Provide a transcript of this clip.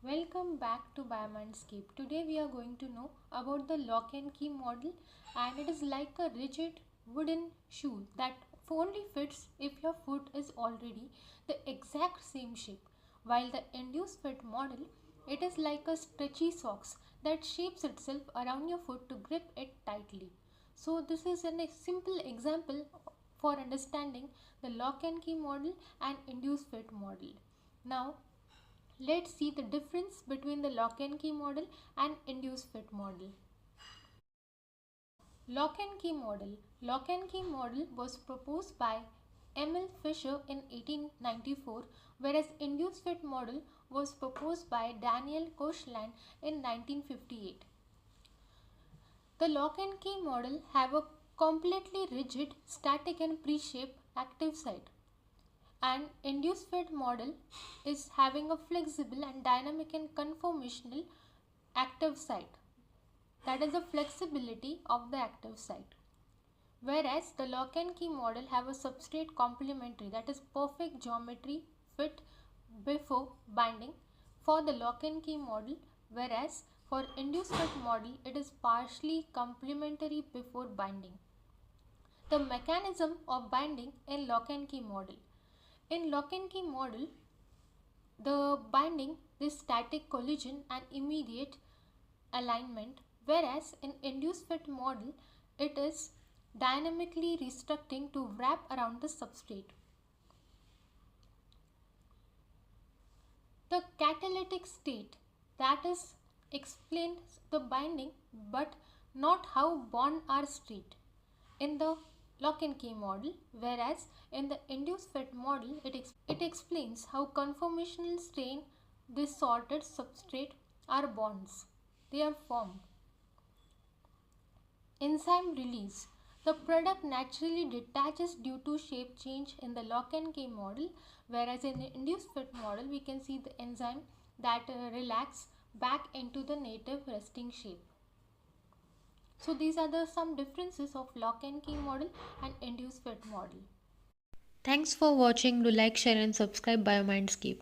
Welcome back to BioMindscape. Today we are going to know about the lock and key model, and it is like a rigid wooden shoe that only fits if your foot is already the exact same shape. While the induced fit model, it is like a stretchy socks that shapes itself around your foot to grip it tightly. So this is a simple example for understanding the lock and key model and induced fit model. Now let's see the difference between the lock and key model and induced fit model. Lock and key model. Lock and key model was proposed by Emil Fischer in 1894, whereas induced fit model was proposed by Daniel Koshland in 1958. The lock and key model have a completely rigid, static and pre-shaped active site. And induced fit model is having a flexible and dynamic and conformational active site. That is the flexibility of the active site. Whereas the lock and key model have a substrate complementary, that is perfect geometry fit before binding for the lock and key model, whereas for induced fit model it is partially complementary before binding. The mechanism of binding in lock and key model. In lock and key model, the binding is static collision and immediate alignment, whereas in induced fit model, it is dynamically restructuring to wrap around the substrate. The catalytic state, that is explains the binding but not how bonds are straight in the lock and key model, whereas in the induced fit model it explains how conformational strain disordered substrate are bonds they are formed. Enzyme release. The product naturally detaches due to shape change in the lock and key model, whereas in the induced fit model we can see the enzyme that relax back into the native resting shape. So these are the some differences of lock and key model and induced fit model. Thanks for watching. Do like, share and subscribe BioMindscape.